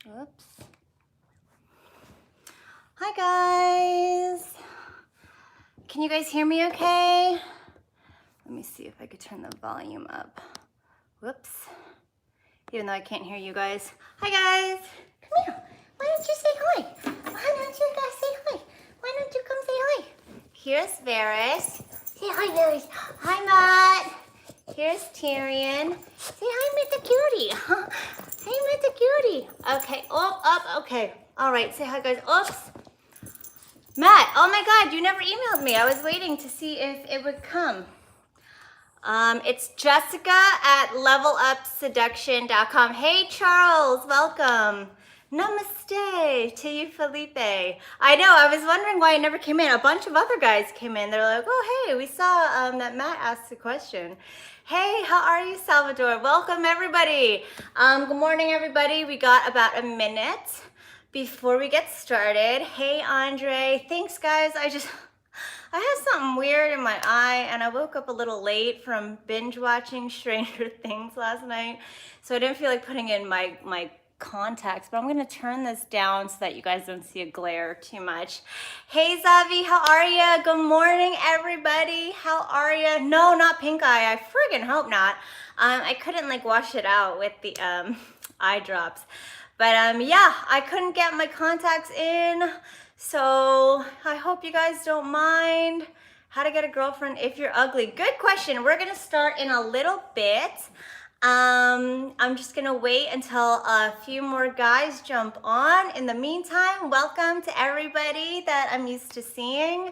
Whoops. Hi guys. Can you guys hear me okay? Let me see if I could turn the volume up. Whoops. Even though I can't hear you guys. Hi guys. Come here. Why don't you say hi? Why don't you guys say hi? Why don't you come say hi? Here's Varys. Say hi, Varys. Hi, Matt. Here's Tyrion. Say hi, Mr. Cutie. Hey, Mr. Cutie. Okay. Up. Okay. All right. Say hi, guys. Oops. Matt. Oh my God. You never emailed me. I was waiting to see if it would come. It's Jessica at levelupseduction.com. Hey, Charles. Welcome. Namaste to you, Felipe. I know, I was wondering why it never came in. A bunch of other guys came in. They're like, oh, hey, we saw that Matt asked a question. Hey, how are you, Salvador? Welcome, everybody. Good morning, everybody. We got about a minute before we get started. Hey, Andre. Thanks, guys. I had something weird in my eye and I woke up a little late from binge watching Stranger Things last night. So I didn't feel like putting in my contacts, but I'm gonna turn this down so that you guys don't see a glare too much. Hey Zavi, how are ya? Good morning, everybody. How are ya? No, not pink eye. I friggin' hope not. I couldn't like wash it out with the eye drops. But yeah, I couldn't get my contacts in. So I hope you guys don't mind. How to get a girlfriend if you're ugly. Good question. We're gonna start in a little bit. I'm just gonna wait until a few more guys jump on. In the meantime, welcome to everybody that I'm used to seeing.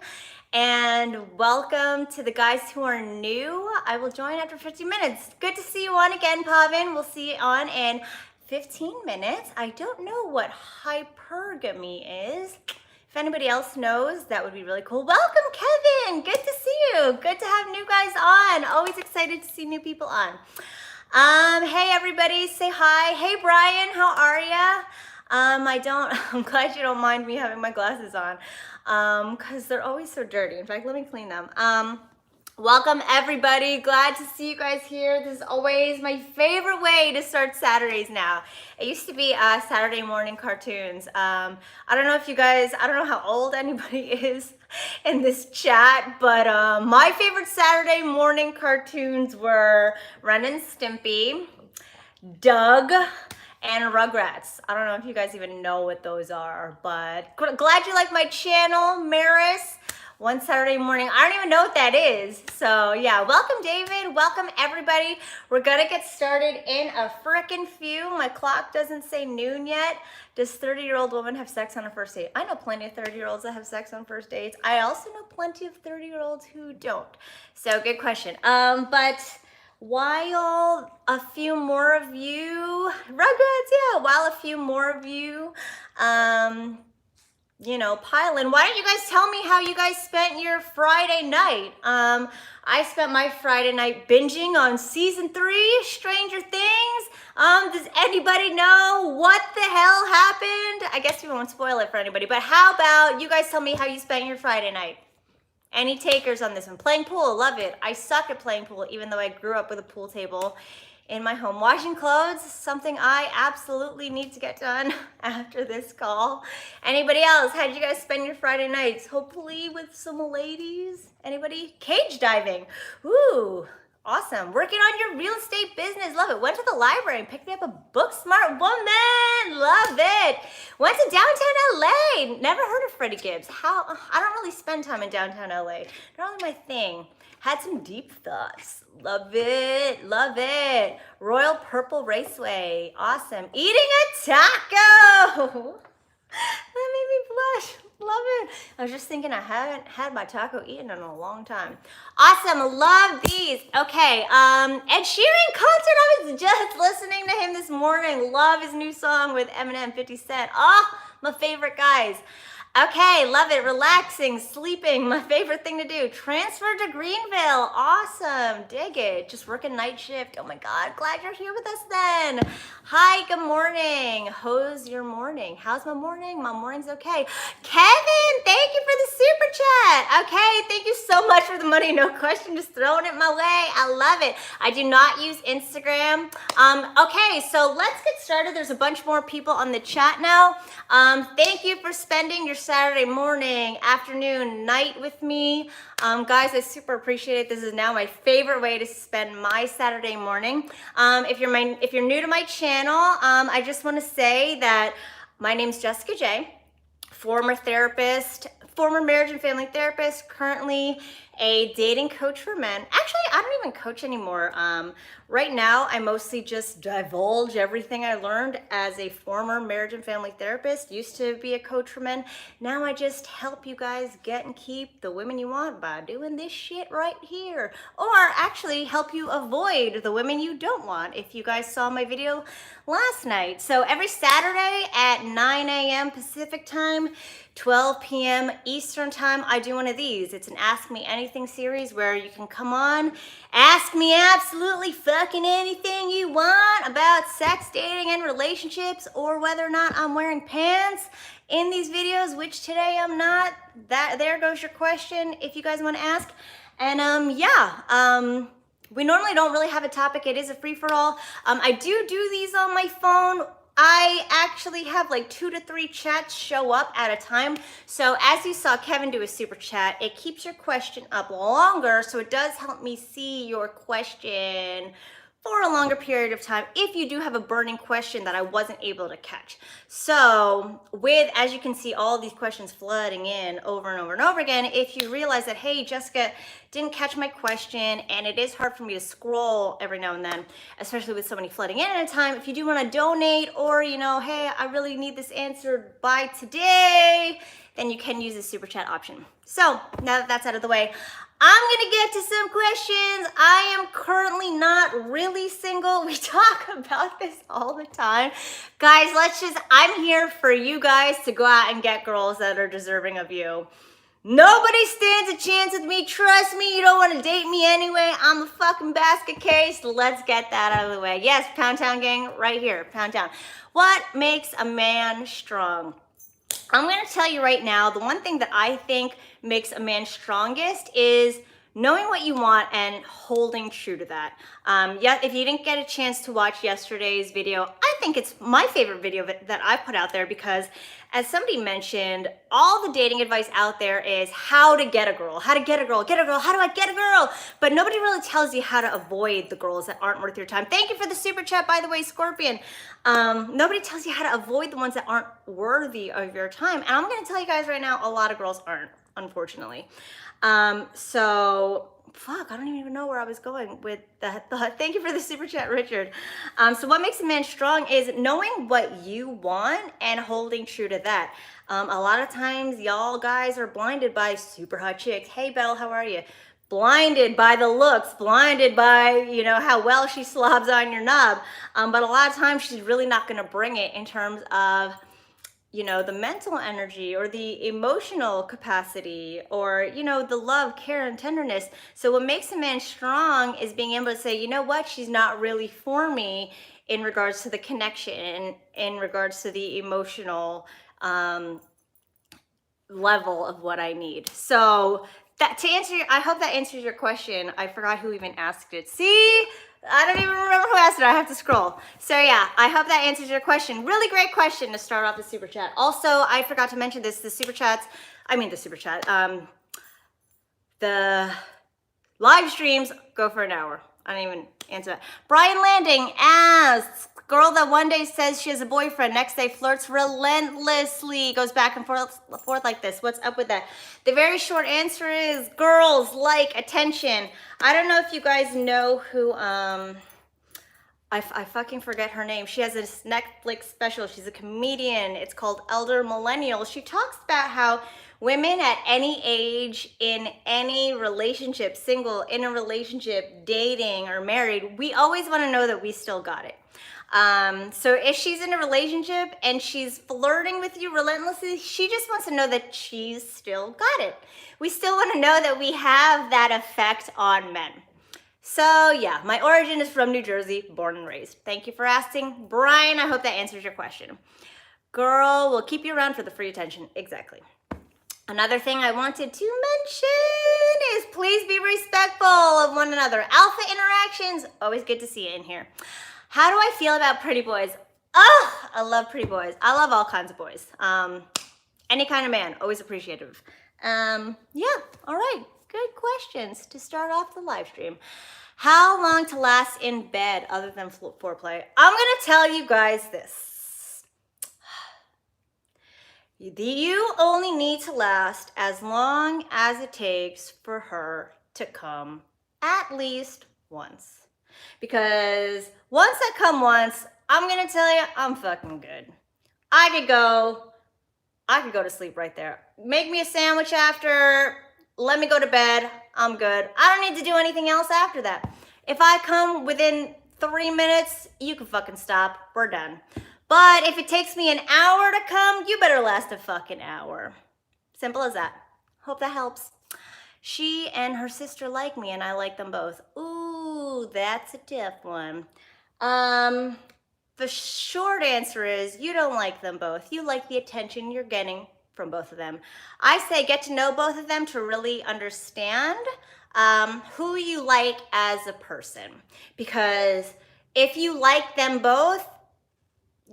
And welcome to the guys who are new. I will join after 15 minutes. Good to see you on again, Pavin. We'll see you on in 15 minutes. I don't know what hypergamy is. If anybody else knows, that would be really cool. Welcome, Kevin. Good to see you. Good to have new guys on. Always excited to see new people on. Hey everybody, say hi. Hey Brian, how are ya? I'm glad you don't mind me having my glasses on, cause they're always so dirty. In fact, let me clean them. Welcome everybody, glad to see you guys here. This is always my favorite way to start Saturdays now. It used to be Saturday morning cartoons. I don't know if you guys, I don't know how old anybody is in this chat, but my favorite Saturday morning cartoons were Ren and Stimpy, Doug, and Rugrats. I don't know if you guys even know what those are, but glad you like my channel, Maris. One Saturday morning. I don't even know what that is. So yeah, welcome David. Welcome everybody. We're gonna get started in a frickin' few. My clock doesn't say noon yet. Does 30-year-old women have sex on a first date? I know plenty of 30-year-olds that have sex on first dates. I also know plenty of 30-year-olds who don't. So good question. But while a few more of you, Rugrats, yeah, while a few more of you, you know, pile in. Why don't you guys tell me how you guys spent your Friday night? I spent my Friday night binging on season 3, Stranger Things. Does anybody know what the hell happened? I guess we won't spoil it for anybody, but how about you guys tell me how you spent your Friday night? Any takers on this one? Playing pool, love it. I suck at playing pool, even though I grew up with a pool table in my home. Washing clothes, something I absolutely need to get done after this call. Anybody else? How did you guys spend your Friday nights? Hopefully with some ladies. Anybody? Cage diving. Ooh, awesome. Working on your real estate business. Love it. Went to the library and picked me up a book. Smart woman. Love it. Went to downtown LA. Never heard of Freddie Gibbs. I don't really spend time in downtown LA. Not really my thing. Had some deep thoughts. Love it. Love it. Royal Purple Raceway. Awesome. Eating a taco. That made me blush. Love it. I was just thinking I haven't had my taco eaten in a long time. Awesome. Love these. Okay. Ed Sheeran concert. I was just listening to him this morning. Love his new song with Eminem, 50 Cent. Oh, my favorite guys. Okay, love it. Relaxing, sleeping, my favorite thing to do. Transfer to Greenville. Awesome. Dig it. Just working night shift. Oh my God, glad you're here with us then. Hi, good morning. How's your morning? How's my morning? My morning's okay. Kevin, thank you for the super chat. Okay, thank you so much for the money, no question. Just throwing it my way. I love it. I do not use Instagram. Okay, so let's get started. There's a bunch more people on the chat now. Thank you for spending your Saturday morning, afternoon, night with me. Guys, I super appreciate it. This is now my favorite way to spend my Saturday morning. If you're new to my channel, I just want to say that my name's Jessica J, former therapist, former marriage and family therapist, currently a dating coach for men. Actually, I don't even coach anymore. Right now, I mostly just divulge everything I learned as a former marriage and family therapist. Used to be a coach for men. Now I just help you guys get and keep the women you want by doing this shit right here. Or actually help you avoid the women you don't want, if you guys saw my video last night. So every Saturday at 9 a.m. Pacific time, 12 p.m. Eastern time, I do one of these. It's an Ask Me Anything series where you can come on, ask me absolutely fucking anything you want about sex, dating, and relationships, or whether or not I'm wearing pants in these videos, which today I'm not. There goes your question if you guys want to ask. And we normally don't really have a topic. It is a free-for-all. I do these on my phone. I actually have like 2 to 3 chats show up at a time. So as you saw Kevin do a super chat, it keeps your question up longer. So it does help me see your question for a longer period of time if you do have a burning question that I wasn't able to catch. So as you can see, all these questions flooding in over and over and over again, if you realize that, hey, Jessica didn't catch my question, and it is hard for me to scroll every now and then, especially with so many flooding in at a time, if you do want to donate, or, hey, I really need this answered by today, then you can use the super chat option. So now that that's out of the way, I'm gonna get to some questions. I am currently not really single. We talk about this all the time. Guys, I'm here for you guys to go out and get girls that are deserving of you. Nobody stands a chance with me. Trust me, you don't want to date me anyway. I'm a fucking basket case. Let's get that out of the way. Yes, Pound Town gang, right here, Pound Town. What makes a man strong? I'm going to tell you right now, the one thing that I think makes a man strongest is knowing what you want and holding true to that. If you didn't get a chance to watch yesterday's video, I think it's my favorite video that I put out there because, as somebody mentioned, all the dating advice out there is how to get a girl, how to get a girl, how do I get a girl? But nobody really tells you how to avoid the girls that aren't worth your time. Thank you for the super chat, by the way, Scorpion. Nobody tells you how to avoid the ones that aren't worthy of your time. And I'm going to tell you guys right now, a lot of girls aren't, unfortunately. Fuck, I don't even know where I was going with that thought. Thank you for the super chat, Richard. So what makes a man strong is knowing what you want and holding true to that. A lot of times y'all guys are blinded by super hot chicks. Hey, Belle, how are you? Blinded by the looks, blinded by, how well she slobs on your knob. But a lot of times she's really not going to bring it in terms of the mental energy or the emotional capacity or, the love, care, and tenderness. So what makes a man strong is being able to say, you know what, she's not really for me in regards to the connection, in regards to the emotional level of what I need. So I hope that answers your question. I forgot who even asked it. See? I don't even remember who asked it. I have to scroll. So yeah, I hope that answers your question. Really great question to start off the super chat. Also, I forgot to mention this, the live streams go for an hour. I didn't even answer that. Brian Landing asks, girl that one day says she has a boyfriend, next day flirts relentlessly, goes back and forth like this. What's up with that? The very short answer is girls like attention. I don't know if you guys know who I fucking forget her name. She has this Netflix special. She's a comedian. It's called Elder Millennial. She talks about how women at any age, in any relationship, single, in a relationship, dating, or married, we always want to know that we still got it. So if she's in a relationship and she's flirting with you relentlessly, she just wants to know that she's still got it. We still want to know that we have that effect on men. So yeah, my origin is from New Jersey, born and raised. Thank you for asking. Brian, I hope that answers your question. Girl, we'll keep you around for the free attention. Exactly. Another thing I wanted to mention is please be respectful of one another. Alpha interactions, always good to see you in here. How do I feel about pretty boys? Oh, I love pretty boys. I love all kinds of boys. Any kind of man, always appreciative. Yeah, all right. Good questions to start off the live stream. How long to last in bed other than foreplay? I'm gonna tell you guys this. You only need to last as long as it takes for her to come at least once. Because once I come once, I'm gonna tell you, I'm fucking good. I could go to sleep right there. Make me a sandwich after, let me go to bed, I'm good. I don't need to do anything else after that. If I come within 3 minutes, you can fucking stop, we're done. But if it takes me an hour to come, you better last a fucking hour. Simple as that. Hope that helps. She and her sister like me and I like them both. Ooh, that's a tough one. The short answer is you don't like them both. You like the attention you're getting from both of them. I say get to know both of them to really understand who you like as a person. Because if you like them both,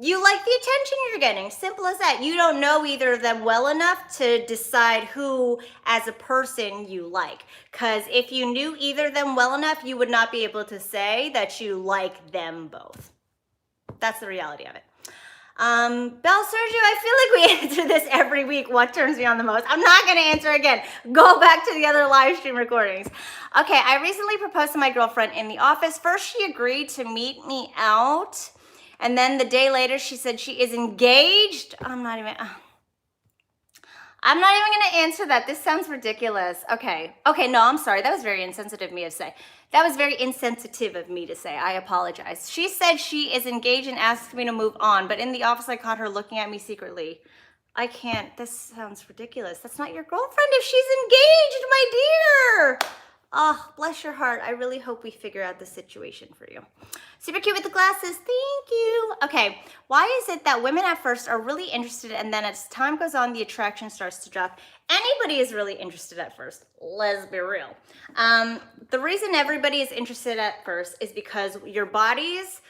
you like the attention you're getting. Simple as that. You don't know either of them well enough to decide who as a person you like. Because if you knew either of them well enough, you would not be able to say that you like them both. That's the reality of it. Belle Sergio, I feel like we answer this every week. What turns me on the most? I'm not going to answer again. Go back to the other live stream recordings. Okay, I recently proposed to my girlfriend in the office. First, she agreed to meet me out. And then the day later, she said she is engaged. I'm not even going to answer that. This sounds ridiculous. Okay, no, I'm sorry. That was very insensitive of me to say. That was very insensitive of me to say. I apologize. She said she is engaged and asked me to move on, but in the office, I caught her looking at me secretly. I can't. This sounds ridiculous. That's not your girlfriend if she's engaged, my dear. Oh, bless your heart. I really hope we figure out the situation for you. Super cute with the glasses. Thank you. Okay, why is it that women at first are really interested and then as time goes on, the attraction starts to drop? Anybody is really interested at first. Let's be real. The reason everybody is interested at first is because your bodies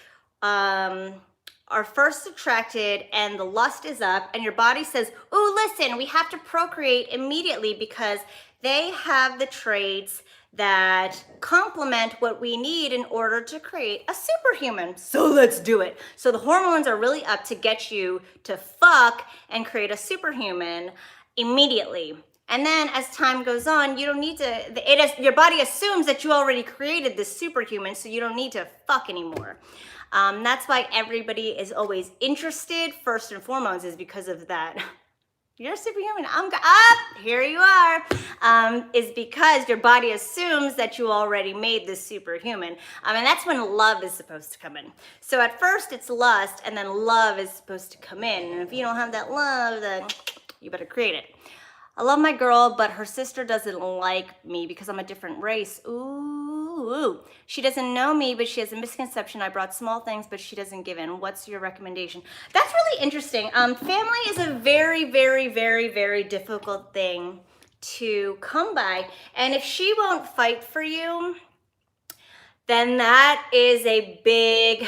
are first attracted and the lust is up and your body says, ooh, listen, we have to procreate immediately because they have the traits that complement what we need in order to create a superhuman. So let's do it. So the hormones are really up to get you to fuck and create a superhuman immediately. And then as time goes on, you don't need to, your body assumes that you already created this superhuman, so you don't need to fuck anymore. That's why everybody is always interested, first and foremost, is because of that. You're a superhuman. I'm here you are. Is because your body assumes that you already made this superhuman. And that's when love is supposed to come in. So at first it's lust, and then love is supposed to come in. And if you don't have that love, then you better create it. I love my girl, but her sister doesn't like me because I'm a different race. Ooh. She doesn't know me, but she has a misconception. I brought small things, but she doesn't give in. What's your recommendation? That's really interesting. Family is a very, very, very, very difficult thing to come by. And if she won't fight for you, then that is a big,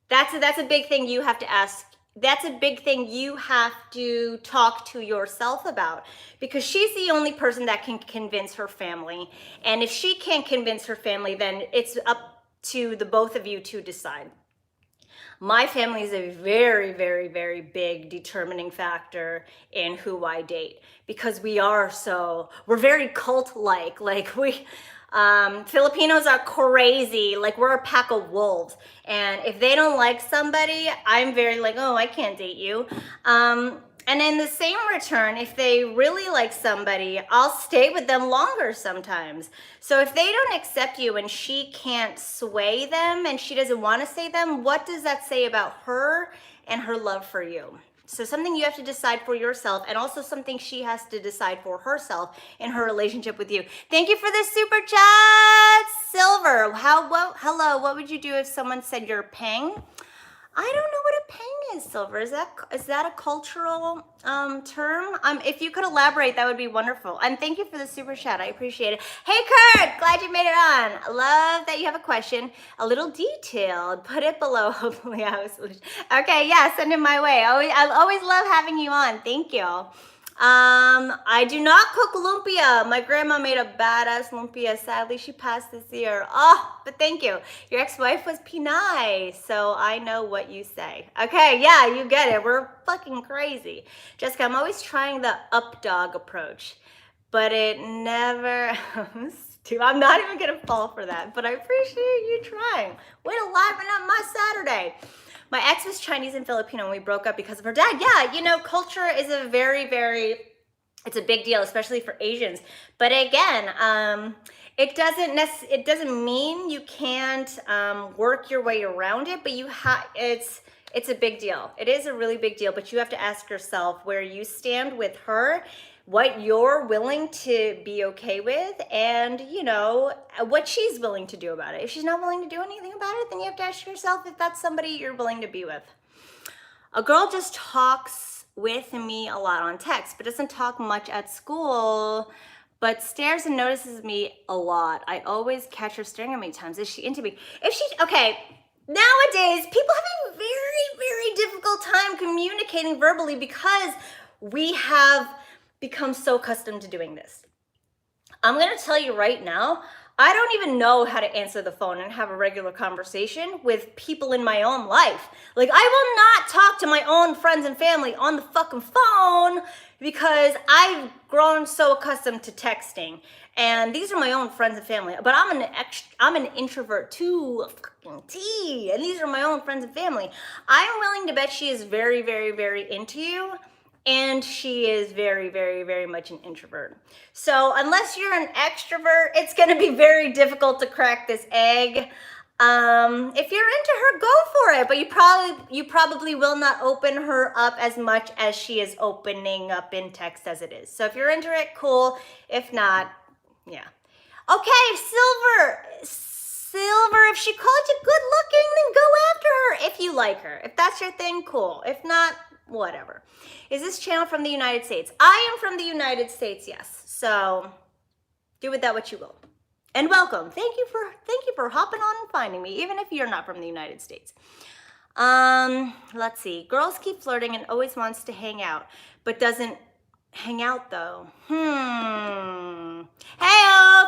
that's a big thing you have to ask. That's a big thing you have to talk to yourself about, because she's the only person that can convince her family. And if she can't convince her family, then it's up to the both of you to decide. My family is a very, very, very big determining factor in who I date, because we're very cult-like. Filipinos are crazy. Like, we're a pack of wolves. And if they don't like somebody, I'm very like, oh, I can't date you. And in the same return, if they really like somebody, I'll stay with them longer sometimes. So if they don't accept you and she can't sway them and she doesn't want to say them, what does that say about her and her love for you? So something you have to decide for yourself, and also something she has to decide for herself in her relationship with you. Thank you for the super chat, Silver. Hello, what would you do if someone said you're peng? I don't know what a peng is, Silver. Is that a cultural term? If you could elaborate, that would be wonderful. And thank you for the super chat. I appreciate it. Hey, Kurt, glad you made it on. Love that you have a question. A little detailed. Put it below. Hopefully I have a solution. Okay, yeah, send it my way. I always love having you on. Thank you. I do not cook lumpia. My grandma made a badass lumpia. Sadly, she passed this year. Oh, but thank you. Your ex-wife was Pinay, so I know what you say. Okay, yeah, you get it. We're fucking crazy. Jessica, I'm always trying the up dog approach, but it never... I'm not even gonna fall for that, but I appreciate you trying. Way to liven up my Saturday. My ex was Chinese and Filipino and we broke up because of her dad. Yeah, you know, culture is a it's a big deal, especially for Asians. But again, it doesn't mean you can't work your way around it, but it's a big deal. It is a really big deal, but you have to ask yourself where you stand with her, what you're willing to be okay with, and you know what she's willing to do about it. If she's not willing to do anything about it, then you have to ask yourself if that's somebody you're willing to be with. A girl just talks with me a lot on text, but doesn't talk much at school, but stares and notices me a lot. I always catch her staring at me times. Is she into me? Okay, nowadays people have a very, very difficult time communicating verbally because we have become so accustomed to doing this. I'm gonna tell you right now, I don't even know how to answer the phone and have a regular conversation with people in my own life. Like, I will not talk to my own friends and family on the fucking phone because I've grown so accustomed to texting. And these are my own friends and family, but I'm an introvert to a fucking T, and these are my own friends and family. I'm willing to bet she is very, very, very into you. And she is very, very, very much an introvert. So unless you're an extrovert, it's gonna be very difficult to crack this egg. If you're into her, go for it. But you probably will not open her up as much as she is opening up in text as it is. So if you're into it, cool. If not, yeah. Okay, Silver, if she called you good looking, then go after her if you like her. If that's your thing, cool. If not, whatever. Is this channel from the United States? I am from the United States, yes. So do with that what you will. And welcome. Thank you for hopping on and finding me, even if you're not from the United States. Let's see. Girls keep flirting and always wants to hang out, but doesn't hang out though. Hey,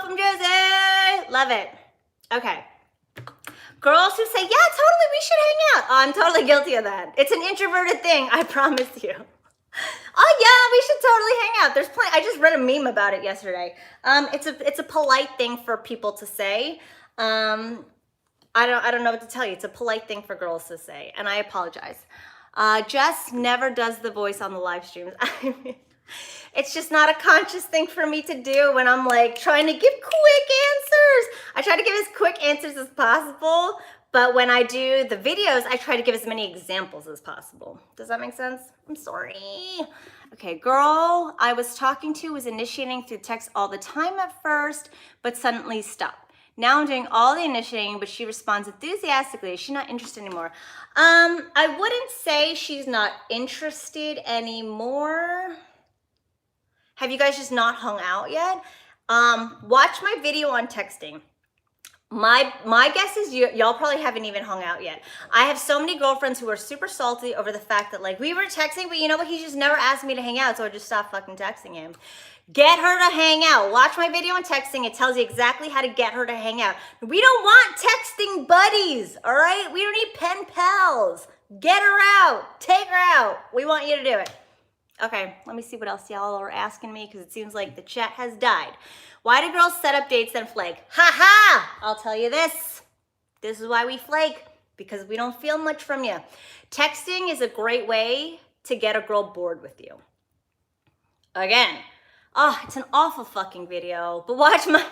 from Jersey. Love it. Okay. Girls who say, yeah, totally, we should hang out. Oh, I'm totally guilty of that. It's an introverted thing, I promise you. Oh yeah, we should totally hang out. There's plenty. I just read a meme about it yesterday. It's a polite thing for people to say. I don't know what to tell you. It's a polite thing for girls to say, and I apologize. Jess never does the voice on the live streams. It's just not a conscious thing for me to do when I'm like trying to give quick answers. I try to give as quick answers as possible, but when I do the videos, I try to give as many examples as possible. Does that make sense? I'm sorry. Okay, girl I was talking to was initiating through text all the time at first, but suddenly stopped. Now I'm doing all the initiating, but she responds enthusiastically. She's not interested anymore. I wouldn't say she's not interested anymore. Have you guys just not hung out yet? Watch my video on texting. My guess is y'all probably haven't even hung out yet. I have so many girlfriends who are super salty over the fact that like we were texting, but you know what? He just never asked me to hang out, so I just stopped fucking texting him. Get her to hang out. Watch my video on texting. It tells you exactly how to get her to hang out. We don't want texting buddies, all right? We don't need pen pals. Get her out. Take her out. We want you to do it. Okay, let me see what else y'all are asking me because it seems like the chat has died. Why do girls set up dates then flake? Ha ha! I'll tell you this. This is why we flake, because we don't feel much from you. Texting is a great way to get a girl bored with you. Again, oh, it's an awful fucking video, but watch my...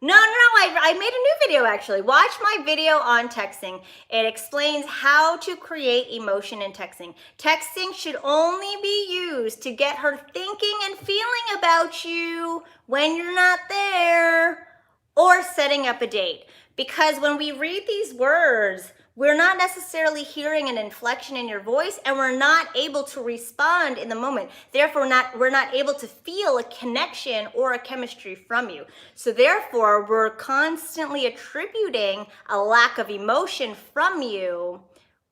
No, I made a new video actually. Watch my video on texting. It explains how to create emotion in texting. Texting should only be used to get her thinking and feeling about you when you're not there, or setting up a date. Because when we read these words, we're not necessarily hearing an inflection in your voice, and we're not able to respond in the moment. Therefore, we're not able to feel a connection or a chemistry from you. So therefore, we're constantly attributing a lack of emotion from you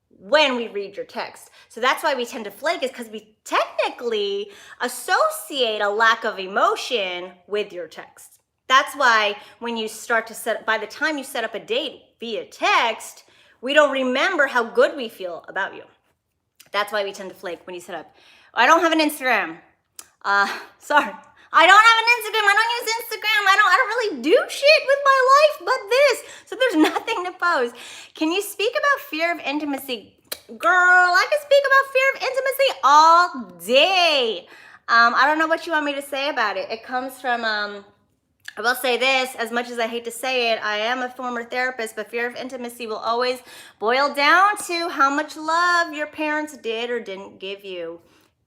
when we read your text. So that's why we tend to flake, is because we technically associate a lack of emotion with your text. That's why when you start to by the time you set up a date via text, we don't remember how good we feel about you. That's why we tend to flake when you set up. I don't have an Instagram. Sorry. I don't have an Instagram. I don't use Instagram. I don't really do shit with my life but this. So there's nothing to post. Can you speak about fear of intimacy? Girl, I can speak about fear of intimacy all day. I don't know what you want me to say about it. It comes from... I will say this, as much as I hate to say it, I am a former therapist, but fear of intimacy will always boil down to how much love your parents did or didn't give you.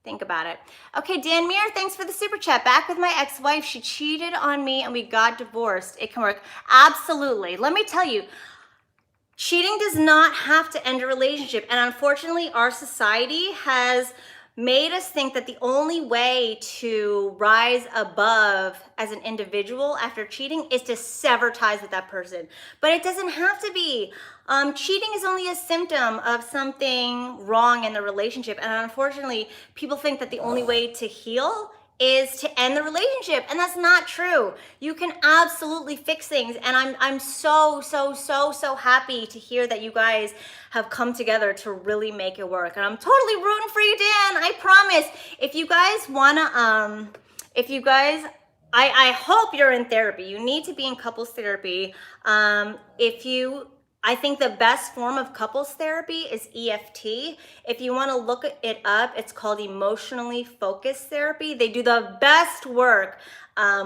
Think about it. Okay, Dan Muir, thanks for the super chat. Back with my ex-wife. She cheated on me and we got divorced. It can work. Absolutely. Let me tell you, cheating does not have to end a relationship. And unfortunately, our society has made us think that the only way to rise above as an individual after cheating is to sever ties with that person. But it doesn't have to be. Cheating is only a symptom of something wrong in the relationship. And unfortunately, people think that the only way to heal is to end the relationship, and that's not true. You can absolutely fix things, and I'm so happy to hear that you guys have come together to really make it work, and I'm totally rooting for you, Dan. I promise. If you guys wanna, I hope you're in therapy. You need to be in couples therapy. I think the best form of couples therapy is EFT. If you want to look it up, it's called emotionally focused therapy. They do the best work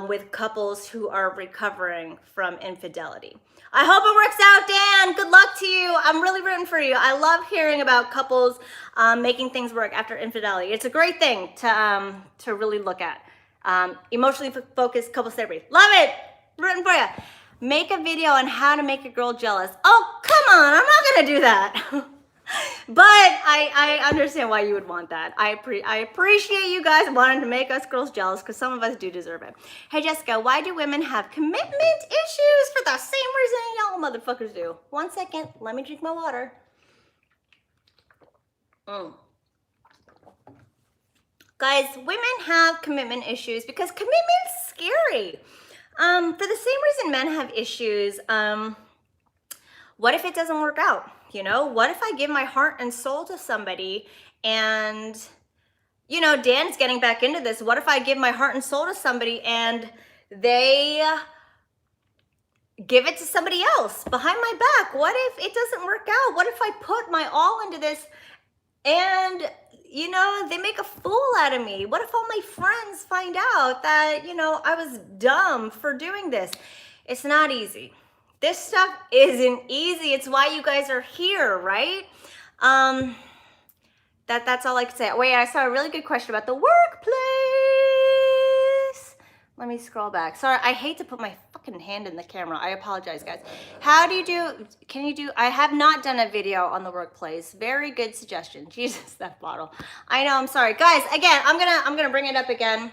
with couples who are recovering from infidelity. I hope it works out, Dan. Good luck to you. I'm really rooting for you. I love hearing about couples making things work after infidelity. It's a great thing to really look at. Emotionally focused couples therapy. Love it. Rooting for you. Make a video on how to make a girl jealous. Oh, come on, I'm not gonna do that. But I understand why you would want that. I appreciate you guys wanting to make us girls jealous, because some of us do deserve it. Hey Jessica, why do women have commitment issues for the same reason y'all motherfuckers do? 1 second, let me drink my water. Guys, women have commitment issues because commitment's scary. For the same reason men have issues, what if it doesn't work out? You know, what if I give my heart and soul to somebody and, you know, Dan's getting back into this. What if I give my heart and soul to somebody and they give it to somebody else behind my back? What if it doesn't work out? What if I put my all into this and, you know, they make a fool out of me? What if all my friends find out that, you know, I was dumb for doing this? It's not easy. This stuff isn't easy. It's why you guys are here, right? That's all I can say. Wait, I saw a really good question about the workplace. Let me scroll back. Sorry, I hate to put my fucking hand in the camera. I apologize, guys. How do you do, I have not done a video on the workplace. Very good suggestion. Jesus, that bottle. I know, I'm sorry. Guys, again, I'm gonna bring it up again.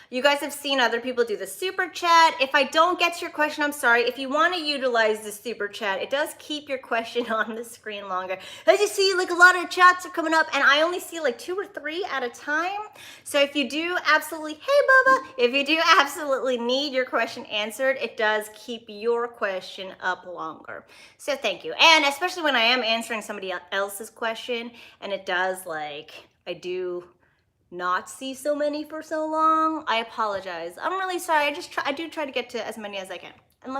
You guys have seen other people do the super chat. If I don't get to your question, I'm sorry. If you want to utilize the super chat, it does keep your question on the screen longer. As you see, like a lot of chats are coming up, and I only see like 2 or 3 at a time. So if you do absolutely, hey Bubba, if you do absolutely need your question answered, it does keep your question up longer. So thank you. And especially when I am answering somebody else's question, and it does, like, I do not see so many for so long. I apologize. I'm really sorry. I do try to get to as many as I can. And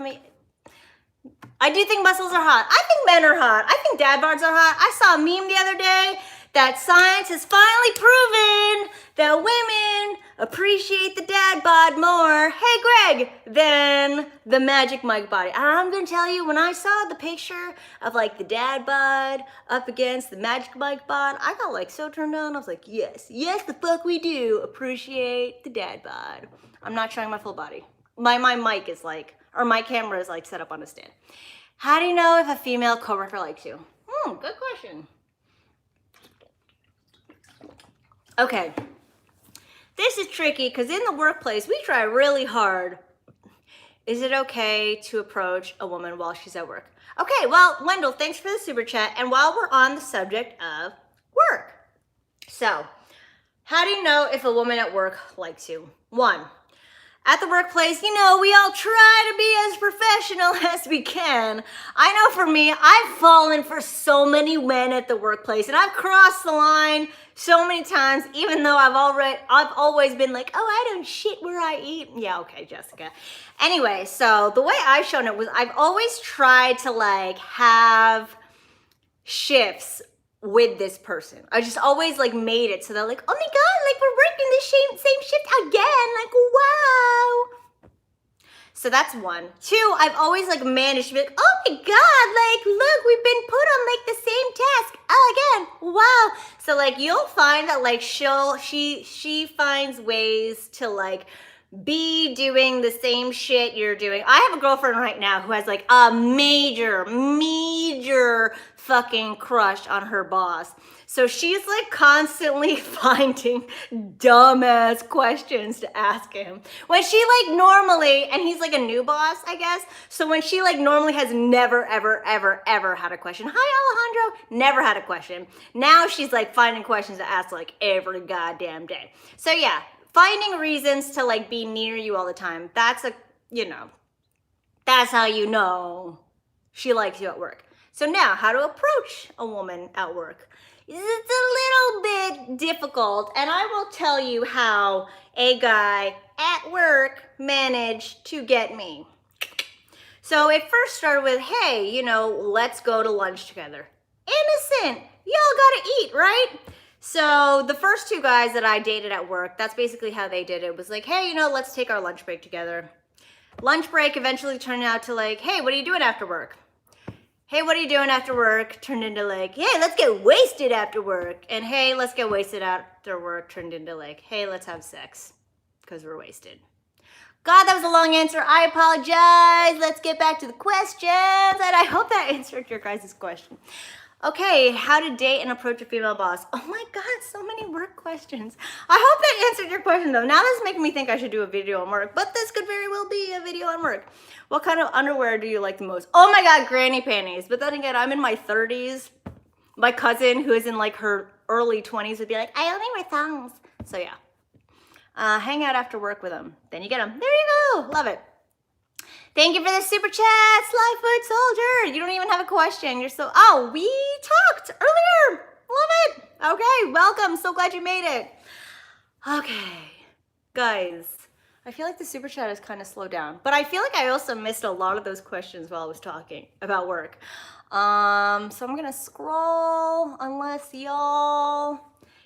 I do think muscles are hot. I think men are hot. I think dad bods are hot. I saw a meme the other day that science has finally proven that women appreciate the dad bod more, hey Greg, than the Magic Mike body. And I'm gonna tell you, when I saw the picture of like the dad bod up against the Magic Mike bod, I got like so turned on. I was like, yes, the fuck we do appreciate the dad bod. I'm not showing my full body. My mic is like, or my camera is like set up on a stand. How do you know if a female coworker likes you? Good question. Okay, this is tricky because in the workplace, we try really hard. Is it okay to approach a woman while she's at work? Okay, well, Wendell, thanks for the super chat. And while we're on the subject of work, so how do you know if a woman at work likes you? 1, at the workplace, you know, we all try to be as professional as we can. I know for me, I've fallen for so many men at the workplace, and I've crossed the line so many times, even though I've always been like, oh, I don't shit where I eat. Yeah, okay, Jessica. Anyway, so the way I've shown it was I've always tried to like have shifts with this person. I just always like made it so they're like, oh my God, like we're working the same shift again, like wow. So that's 1. 2, I've always like managed to be like, oh my God, like look, we've been put on like the same task again, wow. So like you'll find that like she finds ways to like be doing the same shit you're doing. I have a girlfriend right now who has like a major fucking crush on her boss. So she's like constantly finding dumbass questions to ask him. When she like normally, and he's like a new boss, I guess. So when she like normally has never, ever had a question. Hi, Alejandro. Never had a question. Now she's like finding questions to ask like every goddamn day. So yeah, finding reasons to like be near you all the time. That's that's how you know she likes you at work. So now, how to approach a woman at work. It's a little bit difficult, and I will tell you how a guy at work managed to get me. So it first started with, hey, you know, let's go to lunch together. Innocent, y'all gotta eat, right? So the first 2 guys that I dated at work, that's basically how they did it. It was like, hey, you know, let's take our lunch break together. Lunch break eventually turned out to like, hey, what are you doing after work? Hey, what are you doing after work? Turned into like, hey, let's get wasted after work. And hey, let's get wasted after work turned into like, hey, let's have sex because we're wasted. God, that was a long answer. I apologize. Let's get back to the questions. And I hope that answered your guys' question. Okay, how to date and approach a female boss. Oh my God, so many work questions. I hope that answered your question though. Now this is making me think I should do a video on work, but this could very well be a video on work. What kind of underwear do you like the most? Oh my God, granny panties. But then again, I'm in my 30s. My cousin who is in like her early 20s would be like, I only wear thongs. So yeah, hang out after work with them. Then you get them. There you go, love it. Thank you for the super chat, Slyfoot Soldier. You don't even have a question. You're so, oh, we talked earlier. Love it. Okay, welcome. So glad you made it. Okay, guys, I feel like the super chat has kind of slowed down, but I feel like I also missed a lot of those questions while I was talking about work. So I'm gonna scroll unless y'all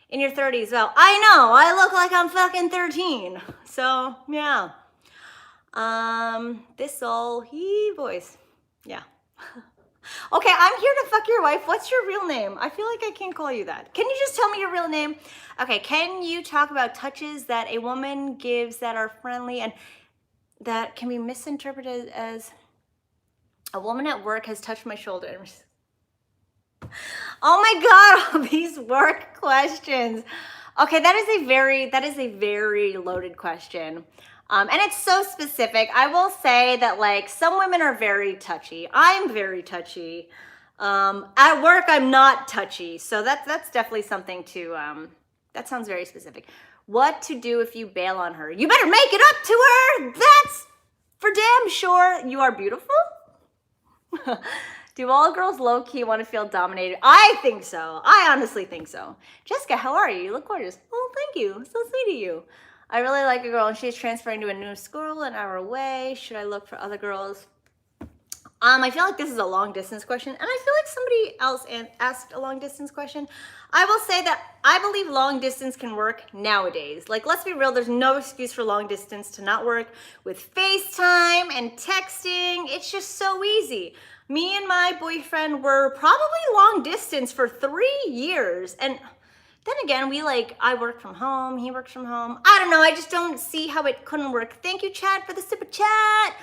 in your 30s. Well, I know, I look like I'm fucking 13. So yeah. This old voice. Yeah. Okay, I'm here to fuck your wife. What's your real name? I feel like I can't call you that. Can you just tell me your real name? Okay, can you talk about touches that a woman gives that are friendly and that can be misinterpreted as a woman at work has touched my shoulder? Oh my God, all these work questions. Okay, that is a very loaded question. And it's so specific. I will say that like some women are very touchy. I'm very touchy. At work, I'm not touchy. So that's definitely something to, that sounds very specific. What to do if you bail on her? You better make it up to her. That's for damn sure. You are beautiful. Do all girls low-key want to feel dominated? I think so. I honestly think so. Jessica, how are you? You look gorgeous. Oh, thank you. So sweet of you. I really like a girl and she's transferring to a new school an hour away. Should I look for other girls? I feel like this is a long distance question, and I feel like somebody else asked a long distance question. I will say that I believe long distance can work nowadays. Like, let's be real, there's no excuse for long distance to not work with FaceTime and texting. It's just so easy. Me and my boyfriend were probably long distance for 3 years, and then again, I work from home, he works from home. I don't know, I just don't see how it couldn't work. Thank you, Chad, for the super chat.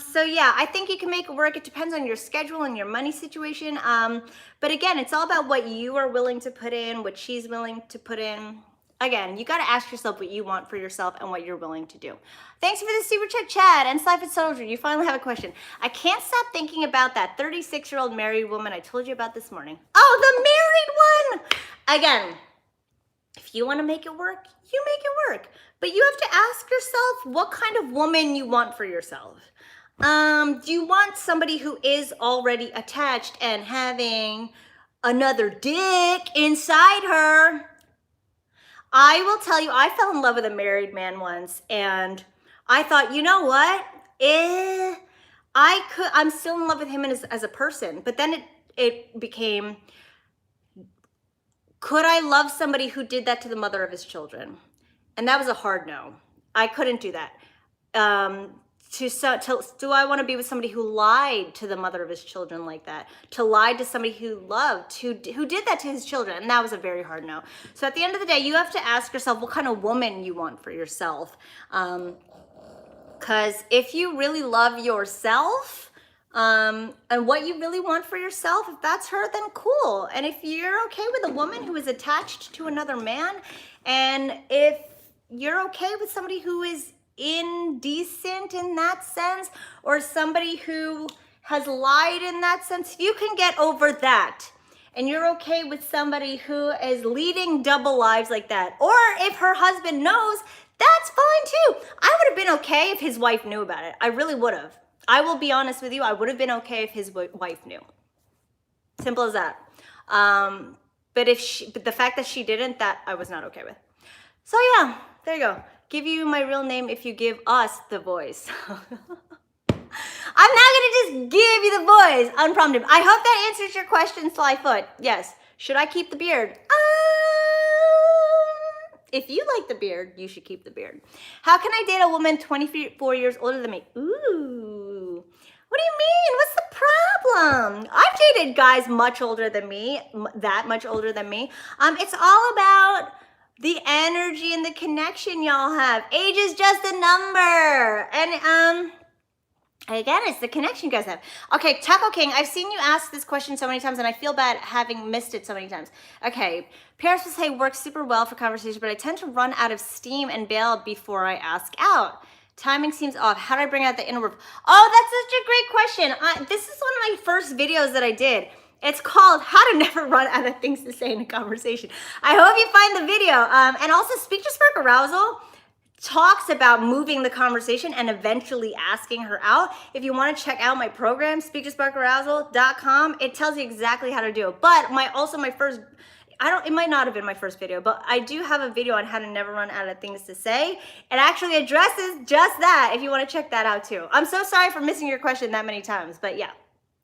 So yeah, I think you can make it work. It depends on your schedule and your money situation. But again, it's all about what you are willing to put in, what she's willing to put in. Again, you gotta ask yourself what you want for yourself and what you're willing to do. Thanks for the super chat, Chad. And Slife Soldier, you finally have a question. I can't stop thinking about that 36-year-old married woman I told you about this morning. Oh, the married one! Again, if you want to make it work, you make it work. But you have to ask yourself what kind of woman you want for yourself. Do you want somebody who is already attached and having another dick inside her? I will tell you, I fell in love with a married man once, and I thought, you know what? I'm still in love with him as a person. But then it became, could I love somebody who did that to the mother of his children? And that was a hard no. I couldn't do that. Do I want to be with somebody who lied to the mother of his children like that? To lie to somebody who loved, who did that to his children? And that was a very hard no. So at the end of the day, you have to ask yourself what kind of woman you want for yourself. Because if you really love yourself, and what you really want for yourself, if that's her, then cool. And if you're okay with a woman who is attached to another man, and if you're okay with somebody who is indecent in that sense, or somebody who has lied in that sense, if you can get over that, and you're okay with somebody who is leading double lives like that, or if her husband knows, that's fine too. I would have been okay if his wife knew about it. I really would have. I will be honest with you, I would have been okay if his wife knew. Simple as that. But the fact that she didn't, that I was not okay with. So yeah, there you go. Give you my real name if you give us the voice. I'm not gonna just give you the voice unprompted. I hope that answers your question, Slyfoot. Yes. Should I keep the beard? If you like the beard, you should keep the beard. How can I date a woman 24 years older than me? Ooh. What do you mean? What's the problem? I've dated guys much older than me, that much older than me. It's all about the energy and the connection y'all have. Age is just a number. And again, it's the connection you guys have. Okay, Taco King, I've seen you ask this question so many times and I feel bad having missed it so many times. Okay, Paris will say works super well for conversation, but I tend to run out of steam and bail before I ask out. Timing seems off. How do I bring out the inner work? Oh, that's such a great question. This is one of my first videos that I did. It's called How to Never Run Out of Things to Say in a Conversation. I hope you find the video. And also Speak to Spark Arousal talks about moving the conversation and eventually asking her out. If you want to check out my program, speaktosparkarousal.com, it tells you exactly how to do it. But it might not have been my first video, but I do have a video on how to never run out of things to say. It actually addresses just that if you want to check that out too. I'm so sorry for missing your question that many times, but yeah.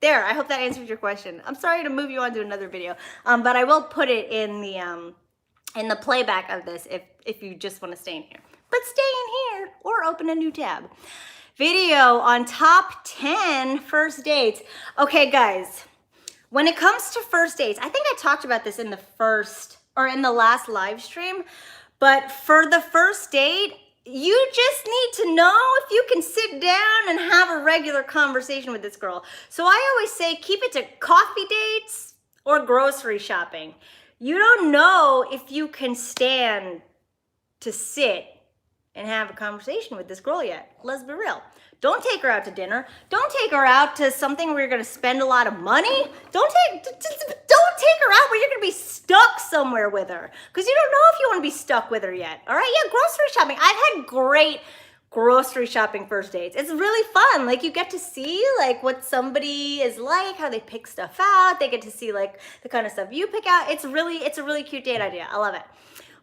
There, I hope that answers your question. I'm sorry to move you on to another video, but I will put it in the playback of this if you just want to stay in here. But stay in here or open a new tab. Video on top 10 first dates. Okay, guys, when it comes to first dates, I think I talked about this in the last live stream, but for the first date, you just need to know if you can sit down and have a regular conversation with this girl. So I always say keep it to coffee dates or grocery shopping. You don't know if you can stand to sit and have a conversation with this girl yet. Let's be real. Don't take her out to dinner. Don't take her out to something where you're gonna spend a lot of money. Don't take her out where you're gonna be stuck somewhere with her, because you don't know if you wanna be stuck with her yet. All right, yeah, grocery shopping. I've had grocery shopping first dates. It's really fun. Like you get to see like what somebody is like, how they pick stuff out. They get to see like the kind of stuff you pick out. It's a really cute date idea. I love it.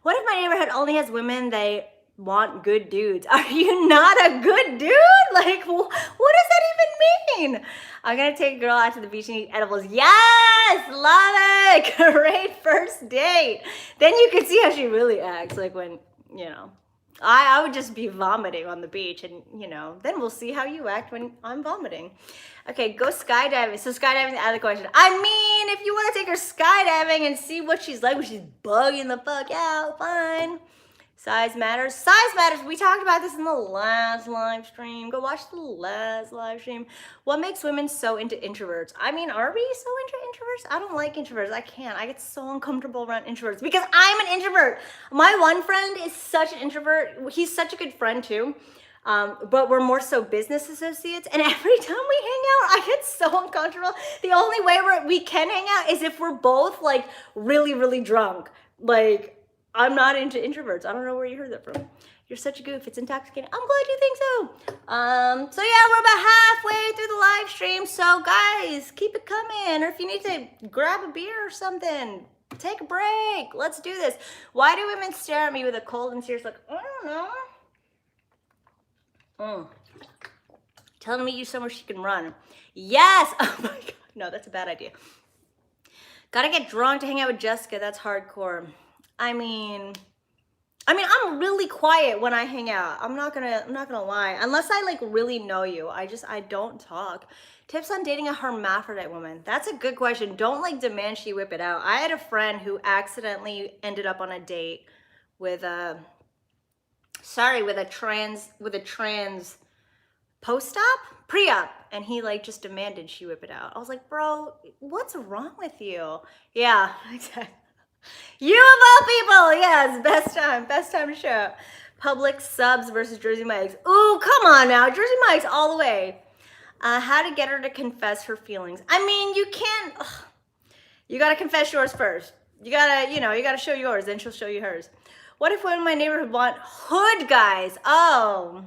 What if my neighborhood only has women they want good dudes? Are you not a good dude? Like, what does that even mean? I'm gonna take a girl out to the beach and eat edibles. Yes, love it. Great first date. Then you can see how she really acts. Like when, you know, I would just be vomiting on the beach, and you know, then we'll see how you act when I'm vomiting. Okay, go skydiving. So skydiving, out of the question. I mean, if you want to take her skydiving and see what she's like when she's bugging the fuck out, fine. Size matters. Size matters. We talked about this in the last live stream. Go watch the last live stream. What makes women so into introverts? I mean, are we so into introverts? I don't like introverts. I can't. I get so uncomfortable around introverts because I'm an introvert. My one friend is such an introvert. He's such a good friend too. But we're more so business associates. And every time we hang out, I get so uncomfortable. The only way we can hang out is if we're both like really, really drunk. Like, I'm not into introverts. I don't know where you heard that from. You're such a goof. It's intoxicating. I'm glad you think so. So yeah, we're about halfway through the live stream. So guys, keep it coming. Or if you need to grab a beer or something, take a break. Let's do this. Why do women stare at me with a cold and serious look? I don't know. Telling me you somewhere she can run. Yes. Oh my God. No, that's a bad idea. Gotta get drunk to hang out with Jessica. That's hardcore. I mean, I'm really quiet when I hang out. I'm not gonna lie. Unless I like really know you, I don't talk. Tips on dating a hermaphrodite woman. That's a good question. Don't like demand she whip it out. I had a friend who accidentally ended up on a date with a trans post-op, pre-op, and he like just demanded she whip it out. I was like, bro, what's wrong with you? Yeah, exactly. You of all people, yes, best time to show up. Public subs versus Jersey Mike's. Ooh, come on now, Jersey Mike's all the way. How to get her to confess her feelings. I mean, you can't, you gotta confess yours first. You gotta show yours, then she'll show you hers. What if women in my neighborhood want hood guys? Oh,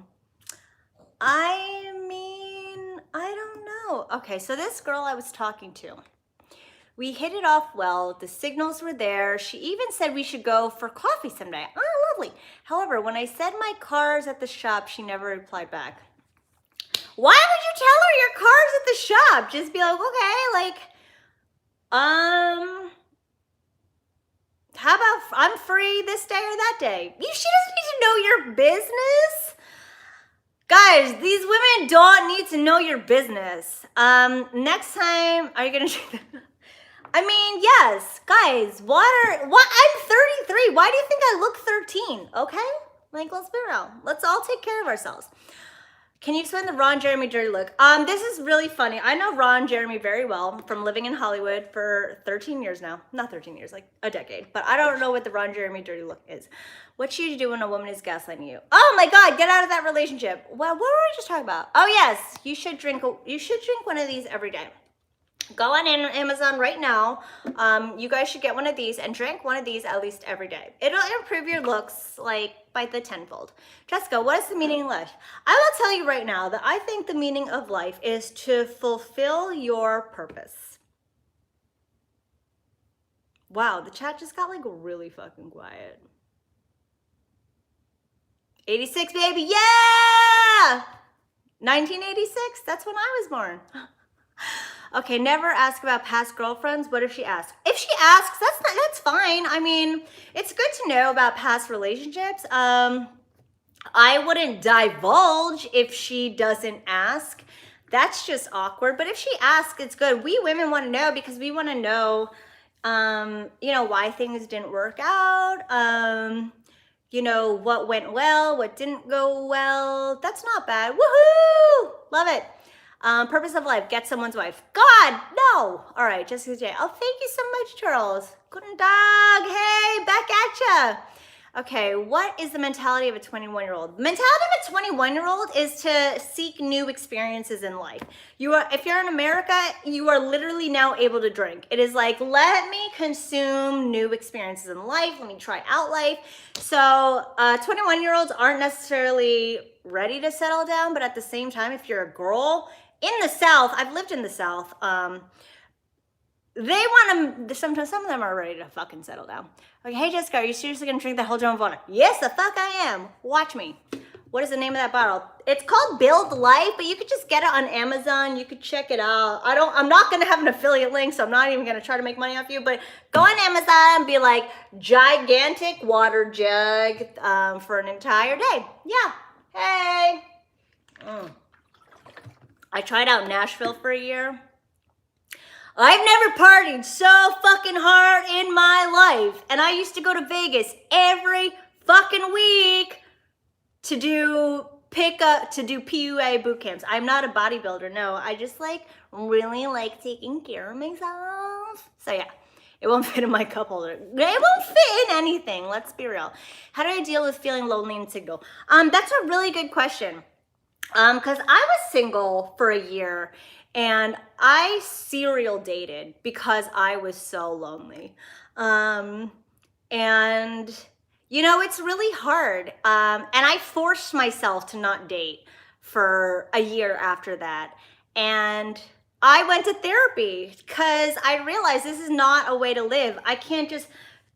I mean, I don't know. Okay, so this girl I was talking to, we hit it off well. The signals were there. She even said we should go for coffee someday. Oh, lovely. However, when I said my car's at the shop, she never replied back. Why would you tell her your car's at the shop? Just be like, okay, like, how about I'm free this day or that day? She doesn't need to know your business. Guys, these women don't need to know your business. Next time, are you gonna do that? I mean, yes, guys, I'm 33. Why do you think I look 13? Okay? Like, let's be real. Let's all take care of ourselves. Can you explain the Ron Jeremy dirty look? This is really funny. I know Ron Jeremy very well from living in Hollywood for 13 years now. Not 13 years, like a decade. But I don't know what the Ron Jeremy dirty look is. What should you do when a woman is gaslighting you? Oh my God, get out of that relationship. Well, what were I just talking about? Oh yes, you should drink one of these every day. Go on Amazon right now. You guys should get one of these and drink one of these at least every day. It'll improve your looks like by the tenfold. Jessica, what is the meaning of life? I will tell you right now that I think the meaning of life is to fulfill your purpose. Wow, the chat just got like really fucking quiet. 86, baby, yeah! 1986, that's when I was born. Okay, never ask about past girlfriends. What if she asks? If she asks, that's fine. I mean, it's good to know about past relationships. I wouldn't divulge if she doesn't ask. That's just awkward. But if she asks, it's good. We women want to know because we want to know, why things didn't work out. What went well, what didn't go well. That's not bad. Woohoo! Love it. Purpose of life, get someone's wife. God, no. All right, Jessica J. Oh, thank you so much, Charles. Guten Tag. Hey, back at ya. Okay, what is the mentality of a 21-year-old? The mentality of a 21-year-old is to seek new experiences in life. If you're in America, you are literally now able to drink. It is like, let me consume new experiences in life. Let me try out life. So 21-year-olds aren't necessarily ready to settle down, but at the same time, if you're a girl in the South, I've lived in the South, they want to, sometimes some of them are ready to fucking settle down. Like, hey Jessica, are you seriously gonna drink that whole drum of water? Yes, the fuck I am. Watch me. What is the name of that bottle? It's called Build Life, but you could just get it on Amazon. You could check it out. I'm not gonna have an affiliate link, so I'm not even gonna try to make money off you, but go on Amazon and be like, gigantic water jug for an entire day. Yeah, hey. I tried out Nashville for a year. I've never partied so fucking hard in my life. And I used to go to Vegas every fucking week to do PUA boot camps. I'm not a bodybuilder, no. I just really like taking care of myself. So yeah, it won't fit in my cup holder. It won't fit in anything, let's be real. How do I deal with feeling lonely and single? That's a really good question. Because I was single for a year and I serial dated because I was so lonely. And you know, it's really hard. And I forced myself to not date for a year after that. And I went to therapy because I realized this is not a way to live. I can't just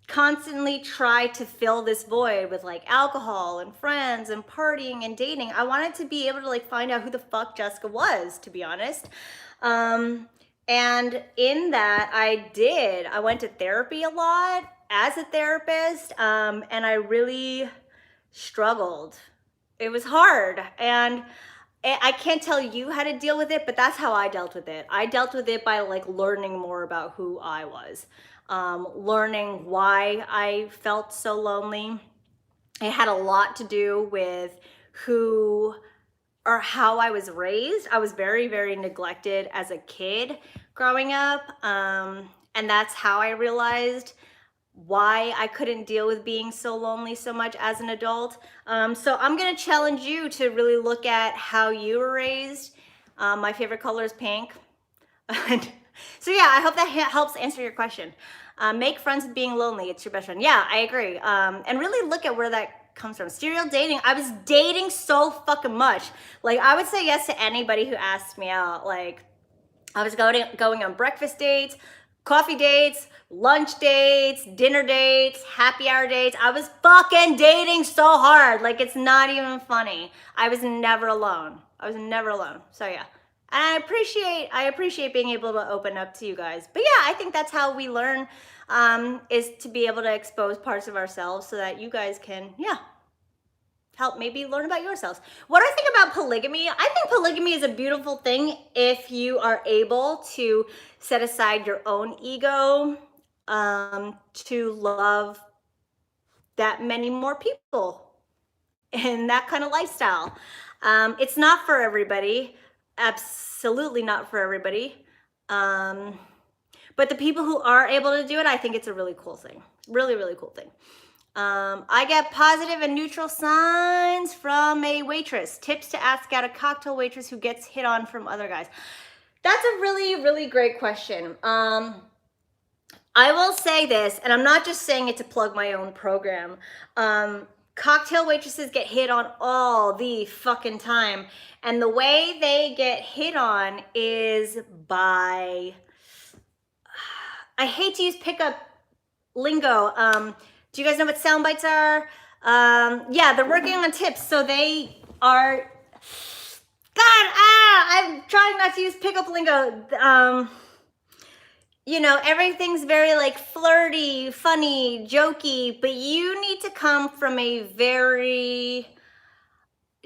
constantly try to fill this void with alcohol and friends and partying and dating. I wanted to be able to find out who the fuck Jessica was, to be honest. And in that I went to therapy a lot as a therapist, and I really struggled. It was hard, and I can't tell you how to deal with it, but that's how I dealt with it. I dealt with it by learning more about who I was. Learning why I felt so lonely. It had a lot to do with how I was raised. I was very, very neglected as a kid growing up. And that's how I realized why I couldn't deal with being so lonely so much as an adult. So I'm gonna challenge you to really look at how you were raised. My favorite color is pink. So yeah, I hope that helps answer your question. Make friends with being lonely. It's your best friend. Yeah, I agree. And really look at where that comes from. Serial dating. I was dating so fucking much. I would say yes to anybody who asked me out. I was going on breakfast dates, coffee dates, lunch dates, dinner dates, happy hour dates. I was fucking dating so hard. It's not even funny. I was never alone. So yeah. And I appreciate being able to open up to you guys. But yeah, I think that's how we learn, is to be able to expose parts of ourselves so that you guys can, help maybe learn about yourselves. What I think about polygamy, I think polygamy is a beautiful thing if you are able to set aside your own ego to love that many more people in that kind of lifestyle. It's not for everybody. Absolutely not for everybody. But the people who are able to do it, I think it's a really cool thing. Really, really cool thing. I get positive and neutral signs from a waitress. Tips to ask out a cocktail waitress who gets hit on from other guys. That's a really, really great question. I will say this, and I'm not just saying it to plug my own program. Cocktail waitresses get hit on all the fucking time. And the way they get hit on is by, I hate to use pickup lingo. Do you guys know what sound bites are? Yeah, they're working on tips. So they are, I'm trying not to use pickup lingo. Everything's very flirty, funny, jokey, but you need to come from a very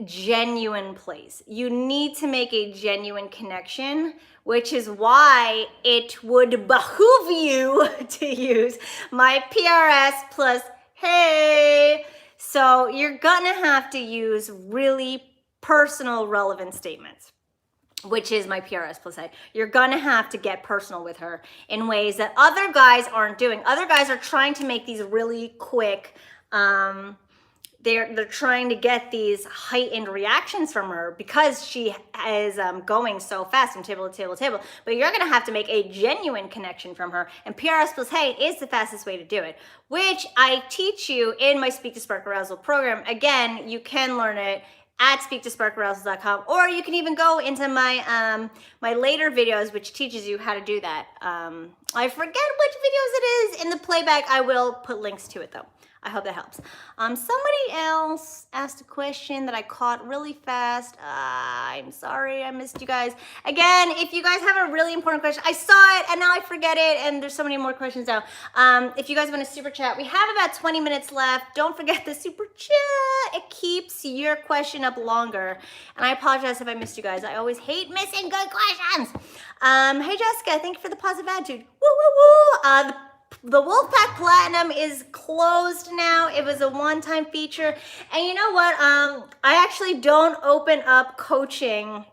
genuine place. You need to make a genuine connection, which is why it would behoove you to use my PRS plus hey. So you're gonna have to use really personal, relevant statements, which is my PRS plus A. You're gonna have to get personal with her in ways that other guys aren't doing. Other guys are trying to make these really quick they're trying to get these heightened reactions from her because she is going so fast from table to table to table. But you're gonna have to make a genuine connection from her, and PRS plus Hey is the fastest way to do it, which I teach you in my Speak to Spark Arousal program. Again, you can learn it at speaktosparkarousal.com, or you can even go into my my later videos, which teaches you how to do that. I forget which videos it is in the playback. I will put links to it though. I hope that helps. Somebody else asked a question that I caught really fast. I'm sorry, I missed you guys. Again, if you guys have a really important question, I saw it and now I forget it, and there's so many more questions now. If you guys want to super chat, we have about 20 minutes left. Don't forget the super chat. It keeps your question up longer. And I apologize if I missed you guys. I always hate missing good questions. Hey Jessica, thank you for the positive attitude. Woo, woo, woo. The Wolfpack Platinum is closed now. It was a one-time feature. And you know what? I actually don't open up coaching.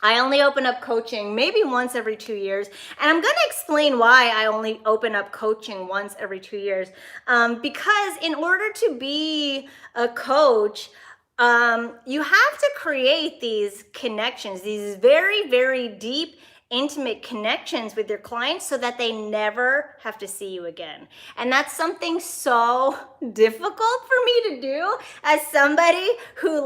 I only open up coaching maybe once every 2 years. And I'm going to explain why I only open up coaching once every 2 years. Because in order to be a coach, you have to create these connections, these very, very deep, intimate connections with your clients so that they never have to see you again. And that's something so difficult for me to do as somebody who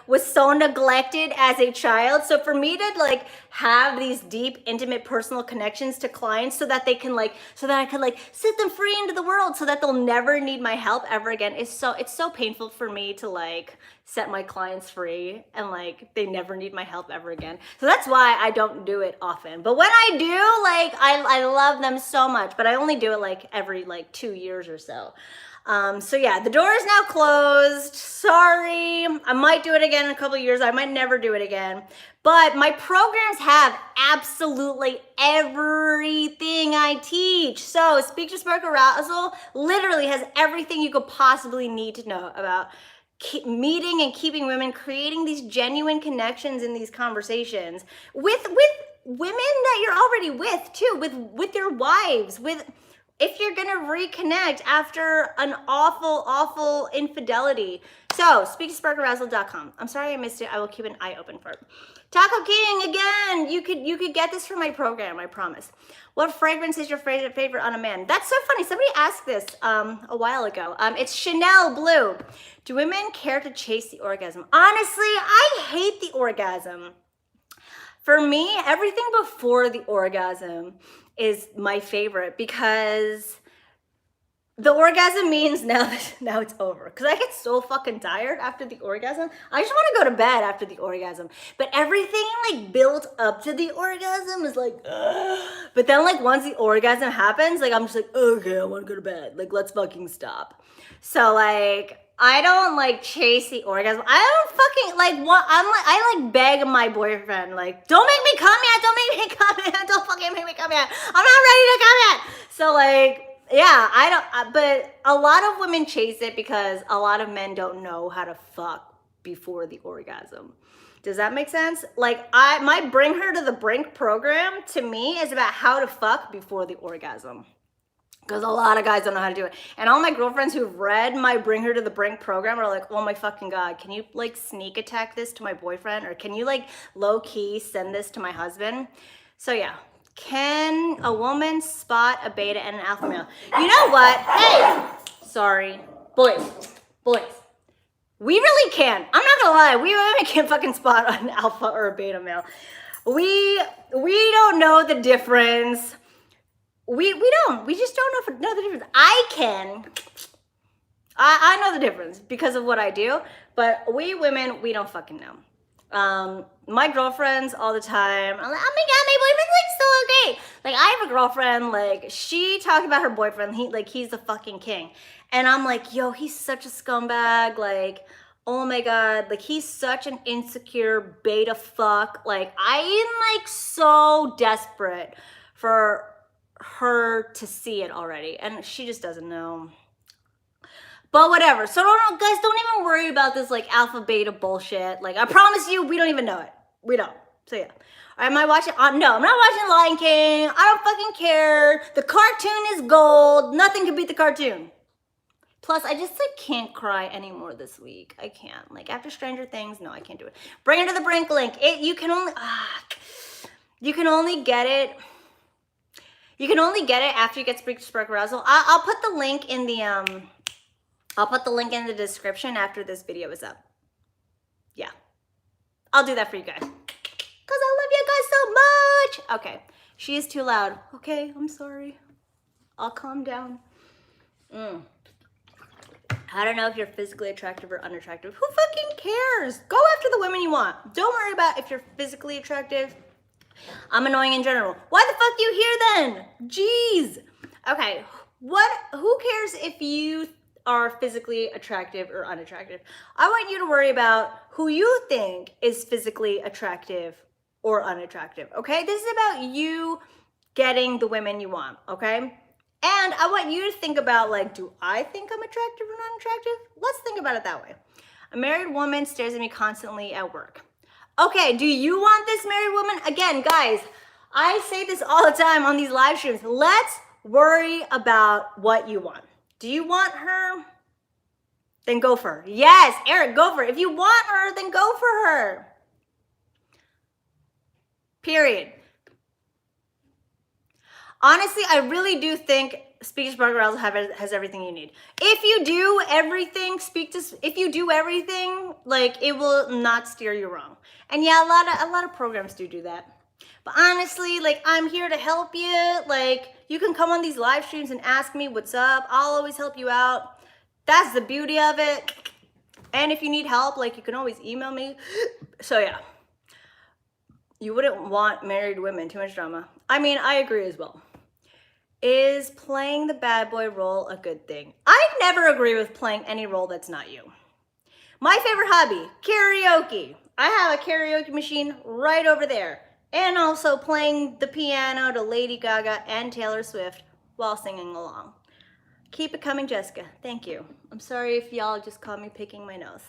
was so neglected as a child. So for me to have these deep, intimate, personal connections to clients so that they can so that I can set them free into the world so that they'll never need my help ever again, it's so painful for me to set my clients free and they never need my help ever again. So that's why I don't do it often. But when I do, I love them so much, but I only do it every 2 years or so. So yeah, the door is now closed. Sorry. I might do it again in a couple of years. I might never do it again. But my programs have absolutely everything I teach. So Speak to Spark Arousal literally has everything you could possibly need to know about meeting and keeping women, creating these genuine connections in these conversations with women that you're already with too, with your wives, if you're gonna reconnect after an awful infidelity. So speaktosparkarousal.com. I'm sorry I missed it. I will keep an eye open for it. Taco King, again, you could get this from my program, I promise. What fragrance is your favorite on a man? That's so funny. Somebody asked this a while ago. It's Chanel Blue. Do women care to chase the orgasm? Honestly, I hate the orgasm. For me, everything before the orgasm is my favorite because the orgasm means now it's over. Because I get so fucking tired after the orgasm. I just want to go to bed after the orgasm. But everything built up to the orgasm is ugh. But then once the orgasm happens, I'm just okay, I want to go to bed. Let's fucking stop. So I don't chase the orgasm. I don't fucking I beg my boyfriend don't make me come yet, don't make me come yet, don't fucking make me come yet. I'm not ready to come yet. So yeah, but a lot of women chase it because a lot of men don't know how to fuck before the orgasm. Does that make sense? My Bring Her to the Brink program to me is about how to fuck before the orgasm. Because a lot of guys don't know how to do it. And all my girlfriends who've read my Bring Her to the Brink program are oh my fucking God, can you sneak attack this to my boyfriend? Or can you low key send this to my husband? So yeah, can a woman spot a beta and an alpha male? You know what? Hey, sorry, boys. We really can. I'm not gonna lie, we women can't fucking spot an alpha or a beta male. We don't know the difference. We just don't know the difference. I can. I know the difference because of what I do, but we women, we don't fucking know. My girlfriends all the time, I'm oh my God, my boyfriend's so great. I have a girlfriend, she talked about her boyfriend, he's the fucking king. And I'm yo, he's such a scumbag, oh my God, he's such an insecure beta fuck. I am so desperate for her to see it already, and she just doesn't know. But whatever. So guys, don't even worry about this alpha beta bullshit. I promise you, we don't even know it. We don't. So yeah. Am I watching? No, I'm not watching Lion King. I don't fucking care. The cartoon is gold. Nothing can beat the cartoon. Plus, I just like can't cry anymore this week. I can't. Like after Stranger Things, no, I can't do it. Bring Her to the Brink link. You can only get it. You can only get it after you get Speak to Spark Arousal. I'll put the link in the I'll put the link in the description after this video is up. Yeah, I'll do that for you guys. Cause I love you guys so much. Okay, she is too loud. Okay, I'm sorry. I'll calm down. I don't know if you're physically attractive or unattractive. Who fucking cares? Go after the women you want. Don't worry about if you're physically attractive. I'm annoying in general. Why the fuck you here then? Jeez. Okay, who cares if you are physically attractive or unattractive? I want you to worry about who you think is physically attractive or unattractive, okay? This is about you getting the women you want, okay? And I want you to think about, like, do I think I'm attractive or unattractive? Let's think about it that way. A married woman stares at me constantly at work. Okay, do you want this married woman? Again, guys, I say this all the time on these live streams. Let's worry about what you want. Do you want her? Then go for her. Yes, Eric, go for her. If you want her, then go for her. Period. Honestly, I really do think Speak to Spark Arousal has everything you need. If you do everything, like it will not steer you wrong. And yeah, a lot of programs do that. But honestly, like I'm here to help you. Like you can come on these live streams and ask me what's up. I'll always help you out. That's the beauty of it. And if you need help, like you can always email me. So yeah, you wouldn't want married women, too much drama. I mean, I agree as well. Is playing the bad boy role a good thing? I never agree with playing any role that's not you. My favorite hobby, karaoke. I have a karaoke machine right over there. And also playing the piano to Lady Gaga and Taylor Swift while singing along. Keep it coming, Jessica. Thank you. I'm sorry if y'all just caught me picking my nose.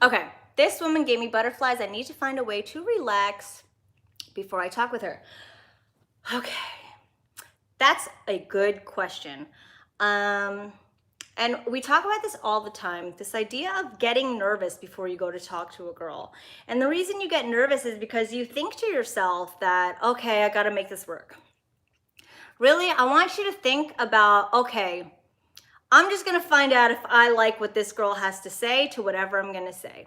Okay. This woman gave me butterflies. I need to find a way to relax before I talk with her. Okay, that's a good question. And we talk about this all the time, this idea of getting nervous before you go to talk to a girl. And the reason you get nervous is because you think to yourself that, okay, I gotta make this work. Really, I want you to think about, okay, I'm just gonna find out if I like what this girl has to say to whatever I'm gonna say.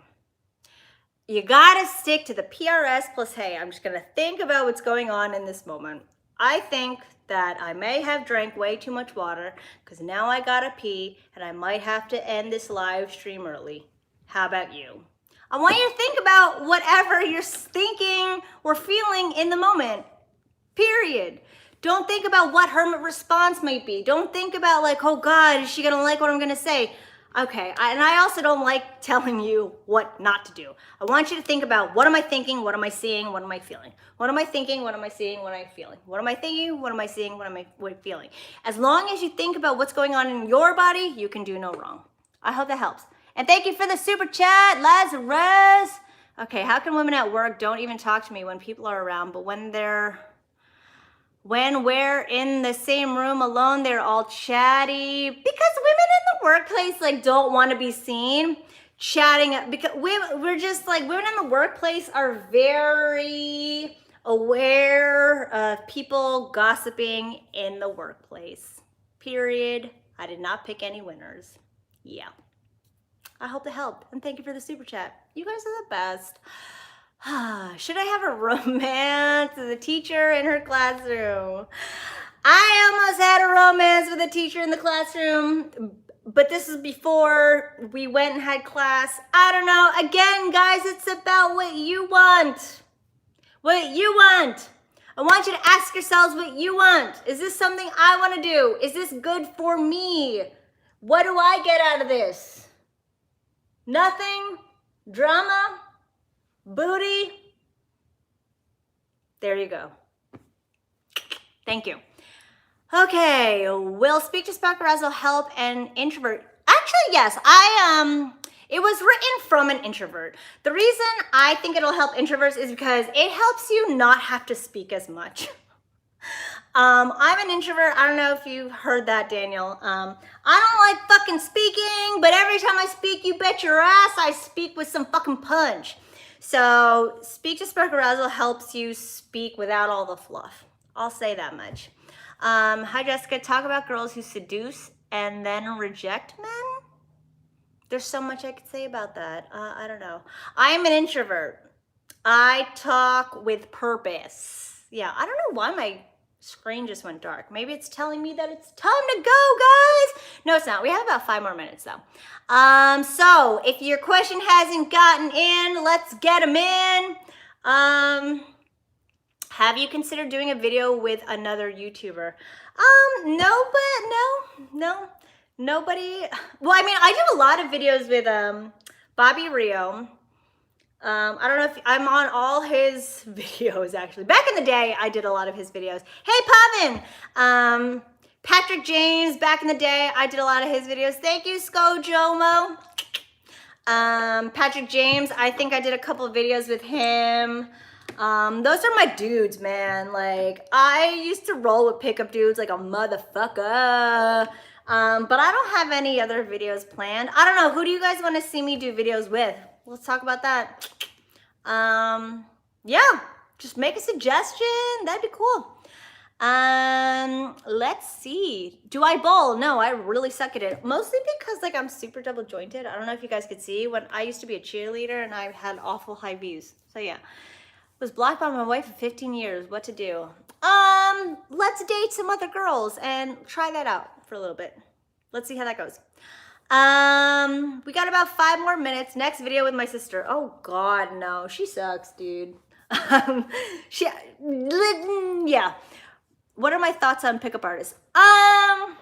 You gotta stick to the PRS plus, hey, I'm just gonna think about what's going on in this moment. I think that I may have drank way too much water because now I gotta pee and I might have to end this live stream early. How about you? I want you to think about whatever you're thinking or feeling in the moment, period. Don't think about what her response might be. Don't think about like, oh God, is she gonna like what I'm gonna say? Okay, and I also don't like telling you what not to do. I want you to think about what am I thinking, what am I seeing, what am I feeling? What am I thinking, what am I seeing, what am I feeling? What am I thinking, what am I seeing, what am I feeling? As long as you think about what's going on in your body, you can do no wrong. I hope that helps. And thank you for the super chat, Lazarus. Okay, how can women at work don't even talk to me when people are around, but when we're in the same room alone, they're all chatty? Because women in the workplace like don't want to be seen chatting, because we're just like, women in the workplace are very aware of people gossiping in the workplace. Period. I did not pick any winners. Yeah. I hope to help. And thank you for the super chat. You guys are the best. Should I have a romance with a teacher in her classroom? I almost had a romance with a teacher in the classroom, but this is before we went and had class. I don't know. Again, guys, it's about what you want. What you want. I want you to ask yourselves what you want. Is this something I want to do? Is this good for me? What do I get out of this? Nothing? Drama? Booty? There you go. Thank you. Okay, will Speak to Spark Arousal help an introvert? Actually, yes. It was written from an introvert. The reason I think it'll help introverts is because it helps you not have to speak as much. I'm an introvert. I don't know if you heard that, Daniel. I don't like fucking speaking, but every time I speak, you bet your ass I speak with some fucking punch. So speak to spark arousal helps you speak without all the fluff. I'll say that much. Hi, Jessica. Talk about girls who seduce and then reject men. There's so much I could say about that. I don't know. I am an introvert. I talk with purpose. Yeah, I don't know why my screen just went dark. Maybe it's telling me that it's time to go, guys. No, it's not. We have about 5 more minutes though. So if your question hasn't gotten in, let's get them in. Have you considered doing a video with another YouTuber? No, nobody. Well, I mean, I do a lot of videos with Bobby Rio. I don't know if I'm on all his videos actually. Back in the day, I did a lot of his videos. Hey, Pavin! Patrick James, back in the day, I did a lot of his videos. Thank you, Skojomo. Patrick James, I think I did a couple of videos with him. Those are my dudes, man. Like, I used to roll with pickup dudes like a motherfucker. But I don't have any other videos planned. I don't know. Who do you guys want to see me do videos with? Let's talk about that. Yeah, just make a suggestion. That'd be cool. Let's see. Do I bowl? No, I really suck at it. Mostly because like I'm super double jointed. I don't know if you guys could see when I used to be a cheerleader and I had awful high V's. So yeah, was blocked by my wife for 15 years. What to do? Let's date some other girls and try that out for a little bit. Let's see how that goes. We got about 5 more minutes. Next video with my sister. Oh God, no, she sucks, dude. Yeah. What are my thoughts on pickup artists? That's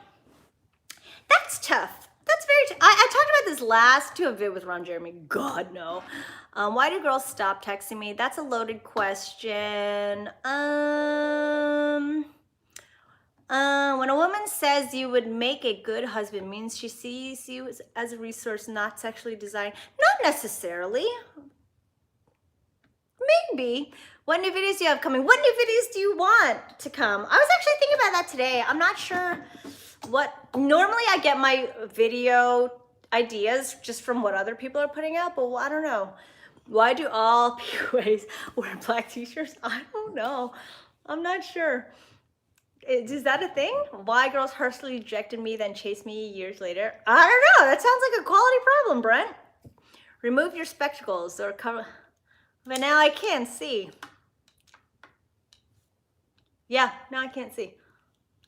tough. That's very tough. I talked about this last to a vid with Ron Jeremy. God, no. Why do girls stop texting me? That's a loaded question. When a woman says you would make a good husband, means she sees you as a resource, not sexually designed. Not necessarily. Maybe. What new videos do you have coming? What new videos do you want to come? I was actually thinking about that today. I'm not sure what. Normally I get my video ideas just from what other people are putting out, but I don't know. Why do all PUAs wear black t-shirts? I don't know. I'm not sure. Is that a thing? Why girls harshly rejected me, then chased me years later? I don't know. That sounds like a quality problem, Brent. Remove your spectacles or cover. But now I can't see. Yeah, now I can't see.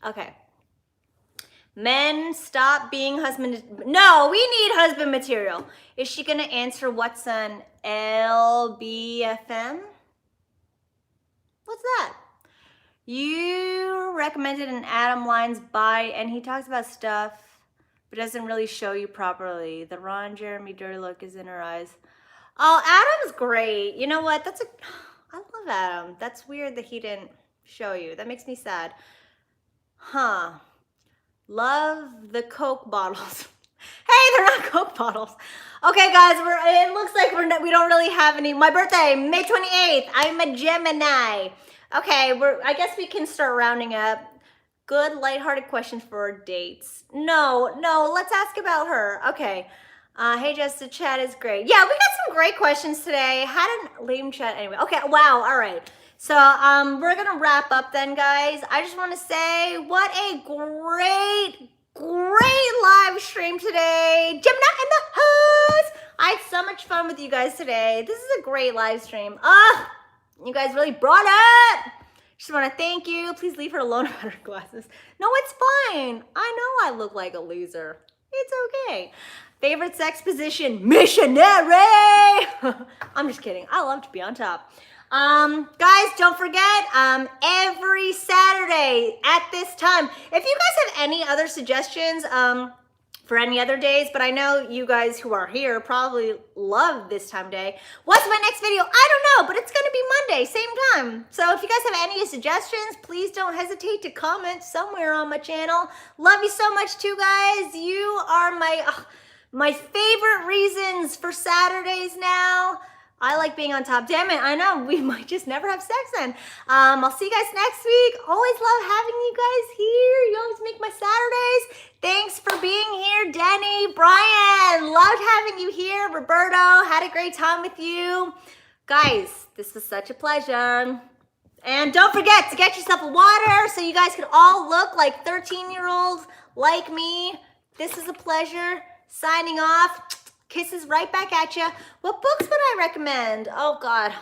Okay. Men, stop being husband. No, we need husband material. Is she going to answer what's an LBFM? What's that? You recommended an Adam Lines buy, and he talks about stuff, but doesn't really show you properly. The Ron Jeremy dirty look is in her eyes. Oh, Adam's great. You know what? I love Adam. That's weird that he didn't show you. That makes me sad. Huh. Love the Coke bottles. Hey, they're not Coke bottles. Okay, guys, it looks like we don't really have any. My birthday, May 28th. I'm a Gemini. Okay, I guess we can start rounding up. Good, lighthearted questions for dates. No, let's ask about her. Okay. Hey, Jess, the chat is great. Yeah, we got some great questions today. Had a lame chat anyway. Okay, wow, all right. So we're gonna wrap up then, guys. I just want to say what a great live stream today. Gemini in the house. I had so much fun with you guys today. This is a great live stream. You guys really brought it. Just want to thank you. Please leave her alone about her glasses. No, it's fine. I know I look like a loser. It's okay. Favorite sex position? Missionary. I'm just kidding. I love to be on top. Guys, don't forget, every Saturday at this time, if you guys have any other suggestions, for any other days, but I know you guys who are here probably love this time of day. What's my next video? I don't know, but it's gonna be Monday, same time. So if you guys have any suggestions, please don't hesitate to comment somewhere on my channel. Love you so much too, guys. You are my favorite reasons for Saturdays now. I like being on top. Damn it, I know, we might just never have sex then. I'll see you guys next week. Always love having you guys here. You always make my Saturdays. Thanks for being here, Denny, Brian. Loved having you here. Roberto, had a great time with you. Guys, this was such a pleasure. And don't forget to get yourself a water so you guys can all look like 13-year-olds like me. This is a pleasure. Signing off. Kisses right back at you. What books would I recommend? Oh God,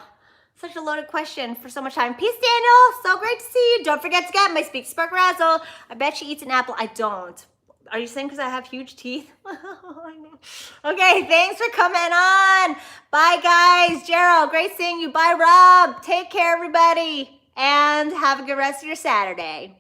such a loaded question for so much time. Peace, Daniel. So great to see you. Don't forget to get my Speak Spark Razzle. I bet she eats an apple. I don't. Are you saying because I have huge teeth? Okay, thanks for coming on. Bye, guys. Gerald, great seeing you. Bye, Rob. Take care, everybody. And have a good rest of your Saturday.